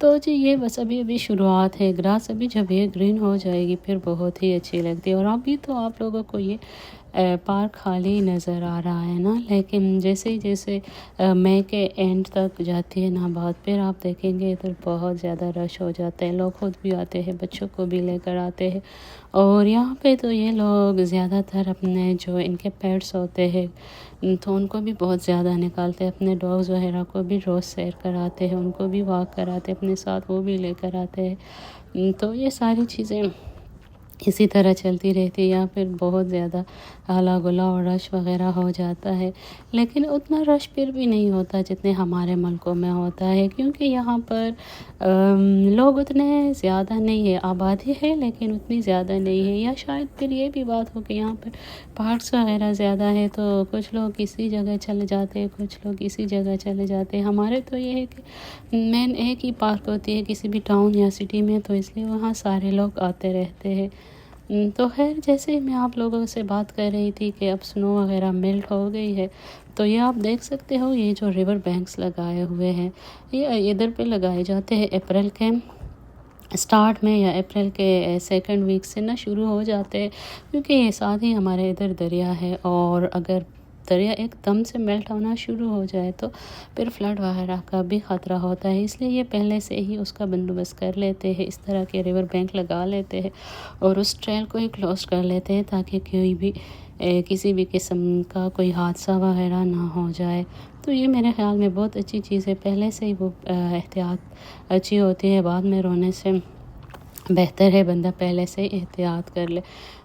تو جی یہ بس ابھی شروعات ہے، گراس ابھی جب یہ گرین ہو جائے گی پھر بہت ہی اچھی لگتی ہے۔ اور ابھی تو آپ لوگوں کو یہ پارک خالی نظر آ رہا ہے نا، لیکن جیسے مئی کے اینڈ تک جاتی ہے نا بات، پھر آپ دیکھیں گے ادھر بہت زیادہ رش ہو جاتا ہے، لوگ خود بھی آتے ہیں، بچوں کو بھی لے کر آتے ہیں۔ اور یہاں پہ تو یہ لوگ زیادہ تر اپنے جو ان کے پیٹس ہوتے ہیں تو ان کو بھی بہت زیادہ نکالتے ہیں، اپنے ڈاگز وغیرہ کو بھی روز سیر کراتے ہیں، ان کو بھی واک کراتے ہیں اپنے ساتھ، وہ بھی لے کر آتے ہیں۔ تو یہ ساری چیزیں اسی طرح چلتی رہتی ہے، یا پھر بہت زیادہ ہلا گلا اور رش وغیرہ ہو جاتا ہے، لیکن اتنا رش پھر بھی نہیں ہوتا جتنے ہمارے ملکوں میں ہوتا ہے، کیونکہ یہاں پر لوگ اتنے زیادہ نہیں ہے، آبادی ہے لیکن اتنی زیادہ نہیں ہے، یا شاید پھر یہ بھی بات ہو کہ یہاں پر پارکس وغیرہ زیادہ ہے تو کچھ لوگ کسی جگہ چلے جاتے ہیں، کچھ لوگ اسی جگہ چلے جاتے ہیں۔ ہمارے تو یہ ہے کہ مین ایک ہی پارک ہوتی ہے کسی بھی ٹاؤن یا سٹی میں، تو اس لیے وہاں سارے لوگ آتے رہتے ہیں۔ تو خیر جیسے ہی میں آپ لوگوں سے بات کر رہی تھی کہ اب سنو وغیرہ میلٹ ہو گئی ہے، تو یہ آپ دیکھ سکتے ہو، یہ جو ریور بینکس لگائے ہوئے ہیں یہ ادھر پہ لگائے جاتے ہیں اپریل کے سٹارٹ میں، یا اپریل کے سیکنڈ ویک سے نہ شروع ہو جاتے ہیں، کیونکہ یہ ساتھ ہی ہمارے ادھر دریا ہے، اور اگر دریا ایک دم سے میلٹ ہونا شروع ہو جائے تو پھر فلڈ وغیرہ کا بھی خطرہ ہوتا ہے، اس لیے یہ پہلے سے ہی اس کا بندوبست کر لیتے ہیں، اس طرح کے ریور بینک لگا لیتے ہیں اور اس ٹریل کو ہی کلوز کر لیتے ہیں تاکہ کوئی بھی کسی بھی قسم کا کوئی حادثہ وغیرہ نہ ہو جائے۔ تو یہ میرے خیال میں بہت اچھی چیز ہے، پہلے سے ہی وہ احتیاط اچھی ہوتی ہے، بعد میں رونے سے بہتر ہے بندہ پہلے سے احتیاط کر لے۔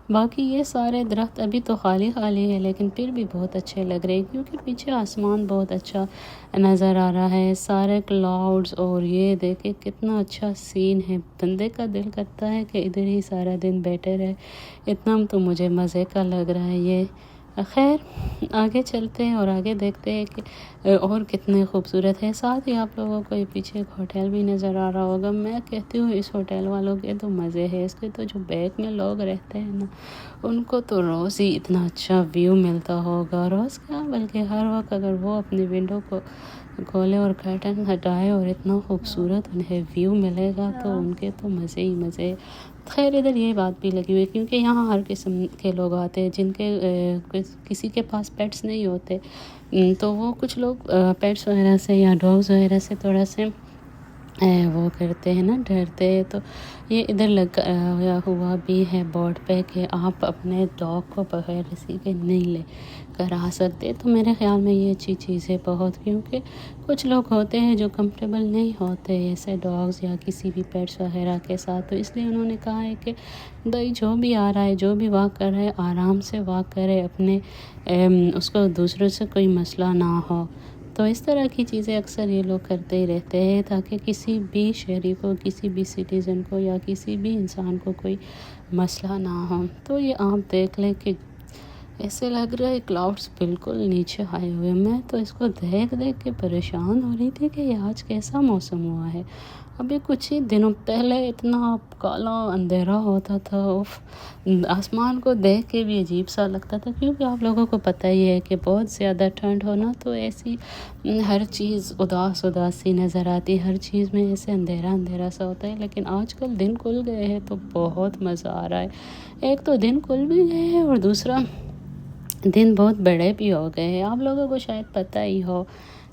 باقی یہ سارے درخت ابھی تو خالی ہے لیکن پھر بھی بہت اچھے لگ رہے ہیں، کیونکہ پیچھے آسمان بہت اچھا نظر آ رہا ہے، سارے کلاؤڈز، اور یہ دیکھیں کتنا اچھا سین ہے، بندے کا دل کرتا ہے کہ ادھر ہی سارا دن بیٹھے رہے، اتنا تو مجھے مزے کا لگ رہا ہے یہ۔ خیر آگے چلتے ہیں اور آگے دیکھتے ہیں کہ اور کتنے خوبصورت ہے۔ ساتھ ہی آپ لوگوں کو یہ پیچھے ایک ہوٹل بھی نظر آ رہا ہوگا، میں کہتی ہوں اس ہوٹل والوں کے تو مزے ہے، اس کے تو جو بیک میں لوگ رہتے ہیں نا ان کو تو روز ہی اتنا اچھا ویو ملتا ہوگا، روز کیا بلکہ ہر وقت اگر وہ اپنی ونڈو کو کھولے اور کرٹن ہٹائے اور اتنا خوبصورت انہیں ویو ملے گا تو ان کے تو مزے ہی مزے۔ خیر ادھر یہ بات بھی لگی ہوئی کیونکہ یہاں ہر قسم کے لوگ آتے ہیں جن کے کسی کے پاس پیٹس نہیں ہوتے، تو وہ کچھ لوگ پیٹس وغیرہ سے یا ڈاگز وغیرہ سے تھوڑا سے وہ کرتے ہیں نا، ڈرتے ہیں، تو یہ ادھر لگا ہوا بھی ہے بورڈ پہ کہ آپ اپنے ڈاگ کو بغیر کسی کے نہیں لے کر آ سکتے، تو میرے خیال میں یہ اچھی چیز ہے بہت، کیونکہ کچھ لوگ ہوتے ہیں جو کمفرٹیبل نہیں ہوتے ایسے ڈاگز یا کسی بھی پیٹس وغیرہ کے ساتھ، تو اس لیے انہوں نے کہا ہے کہ بھائی جو بھی آ رہا ہے، جو بھی واک کر رہا ہے آرام سے واک کرے، اپنے اس کو دوسروں سے کوئی مسئلہ نہ ہو۔ تو اس طرح کی چیزیں اکثر یہ لوگ کرتے ہی رہتے ہیں تاکہ کسی بھی شہری کو، کسی بھی سٹیزن کو یا کسی بھی انسان کو کوئی مسئلہ نہ ہو۔ تو یہ آپ دیکھ لیں کہ ایسے لگ رہا ہے کلاؤڈز بالکل نیچے آئے ہوئے، میں تو اس کو دیکھ کے پریشان ہو رہی تھی کہ یہ آج کیسا موسم ہوا ہے۔ ابھی کچھ ہی دنوں پہلے اتنا کالا اندھیرا ہوتا تھا، آسمان کو دیکھ کے بھی عجیب سا لگتا تھا، کیونکہ آپ لوگوں کو پتہ ہی ہے کہ بہت زیادہ ٹھنڈ ہونا تو ایسی ہر چیز اداس سی نظر آتی ہے، ہر چیز میں ایسے اندھیرا سا ہوتا ہے، لیکن آج کل دن کھل گئے ہیں تو بہت مزہ آ رہا ہے۔ ایک تو دن کھل بھی گئے ہیں اور دوسرا دن بہت بڑے بھی ہو گئے ہیں۔ آپ لوگوں کو شاید پتہ ہی ہو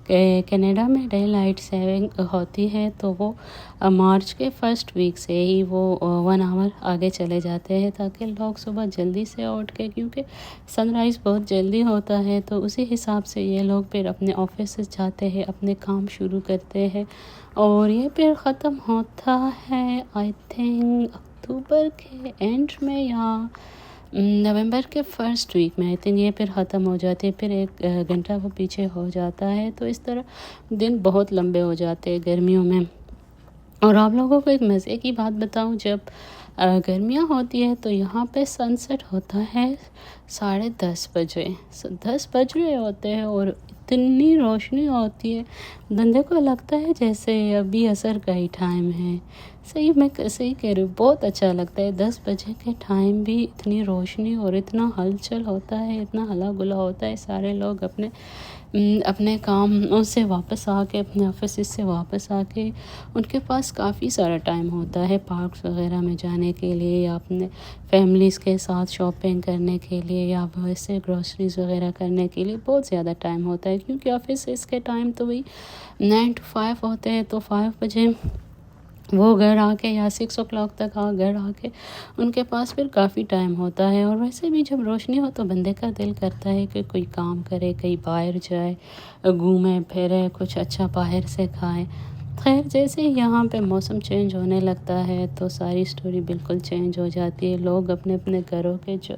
کہ کینیڈا میں ڈے لائٹ سیونگ ہوتی ہے، تو وہ مارچ کے فرسٹ ویک سے ہی وہ 1 آور آگے چلے جاتے ہیں تاکہ لوگ صبح جلدی سے اٹھ کے، کیونکہ سن رائز بہت جلدی ہوتا ہے، تو اسی حساب سے یہ لوگ پھر اپنے آفیسز جاتے ہیں، اپنے کام شروع کرتے ہیں، اور یہ پھر ختم ہوتا ہے آئی تھنک اکتوبر کے اینڈ میں یا نومبر کے فرسٹ ویک میں، آئی تھنک یہ پھر ختم ہو جاتے ہیں، پھر 1 گھنٹہ وہ پیچھے ہو جاتا ہے، تو اس طرح دن بہت لمبے ہو جاتے ہیں گرمیوں میں۔ اور آپ لوگوں کو ایک مزے کی بات بتاؤں، جب گرمیاں ہوتی ہے تو یہاں پہ سن سیٹ ہوتا ہے 10:30 بجے، 10 بج رہے ہوتے ہیں اور اتنی روشنی ہوتی ہے، بندے کو لگتا ہے جیسے ابھی عصر کا ہی ٹائم ہے، صحیح میں صحیح کہہ رہی ہوں، بہت اچھا لگتا ہے 10 بجے کے ٹائم بھی اتنی روشنی اور اتنا ہلچل ہوتا ہے، اتنا ہلا گلا ہوتا ہے، سارے لوگ اپنے کام سے واپس آ کے، اپنے آفیسز سے واپس آ کے ان کے پاس کافی سارا ٹائم ہوتا ہے پارکس وغیرہ میں جانے کے لیے، یا اپنے فیملیز کے ساتھ شاپنگ کرنے کے لیے، یا ویسے گروسریز وغیرہ کرنے کے لیے بہت زیادہ ٹائم ہوتا ہے، کیونکہ آفیسز کے ٹائم تو وہی 9 to 5 ہوتے ہیں، تو 5 بجے وہ گھر آ کے یا 6 o'clock تک گھر آ کے ان کے پاس پھر کافی ٹائم ہوتا ہے۔ اور ویسے بھی جب روشنی ہو تو بندے کا دل کرتا ہے کہ کوئی کام کرے، کہیں باہر جائے، گھومے پھرے، کچھ اچھا باہر سے کھائے۔ خیر جیسے ہی یہاں پہ موسم چینج ہونے لگتا ہے تو ساری سٹوری بالکل چینج ہو جاتی ہے، لوگ اپنے اپنے گھروں کے جو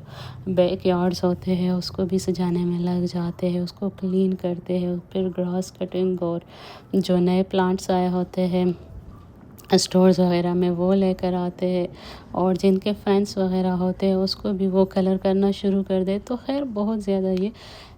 بیک یارڈز ہوتے ہیں اس کو بھی سجانے میں لگ جاتے ہیں، اس کو کلین کرتے ہیں، پھر گراس کٹنگ اور جو نئے پلانٹس آئے ہوتے ہیں اسٹورز وغیرہ میں وہ لے کر آتے ہیں، اور جن کے فینس وغیرہ ہوتے ہیں اس کو بھی وہ کلر کرنا شروع کر دے۔ تو خیر بہت زیادہ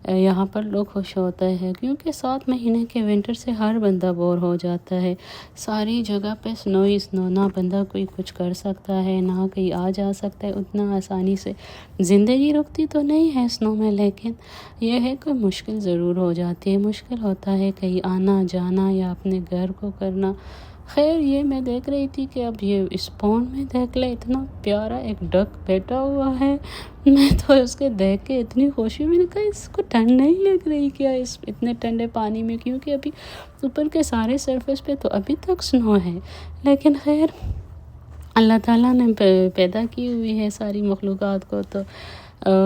یہاں پر لوگ خوش ہوتے ہیں، کیونکہ 7 مہینے کے ونٹر سے ہر بندہ بور ہو جاتا ہے، ساری جگہ پہ سنو ہی سنو، نہ بندہ کوئی کچھ کر سکتا ہے، نہ کہیں آ جا سکتا ہے اتنا آسانی سے۔ زندگی رکتی تو نہیں ہے سنو میں، لیکن یہ ہے کہ مشکل ضرور ہو جاتی ہے، مشکل ہوتا ہے کہیں آنا جانا یا اپنے گھر کو کرنا۔ خیر یہ میں دیکھ رہی تھی کہ اب یہ اس پونڈ میں دیکھ لے اتنا پیارا ایک ڈک بیٹھا ہوا ہے، میں تو اس کے دیکھ کے اتنی خوشی، میں نے کہا اس کو ٹھنڈ نہیں لگ رہی کیا اس اتنے ٹھنڈے پانی میں، کیونکہ ابھی اوپر کے سارے سرفیس پہ تو ابھی تک سنو ہے، لیکن خیر اللہ تعالیٰ نے پیدا کی ہوئی ہے ساری مخلوقات کو، تو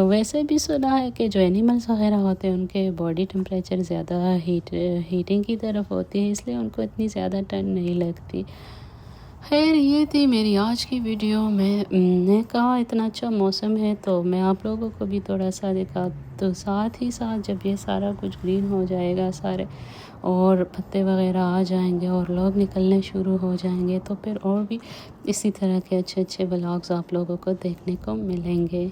ویسے بھی سنا ہے کہ جو اینیملز وغیرہ ہوتے ہیں ان کے باڈی ٹمپریچر زیادہ ہیٹنگ کی طرف ہوتی ہے، اس لیے ان کو اتنی زیادہ ٹھنڈ نہیں لگتی۔ خیر یہ تھی میری آج کی ویڈیو، میں نے کہا اتنا اچھا موسم ہے تو میں آپ لوگوں کو بھی تھوڑا سا دکھا، تو ساتھ ہی ساتھ جب یہ سارا کچھ گرین ہو جائے گا سارے اور پتے وغیرہ آ جائیں گے اور لوگ نکلنے شروع ہو جائیں گے، تو پھر اور بھی اسی طرح کے اچھے اچھے ولاگز آپ لوگوں کو دیکھنے کو ملیں گے۔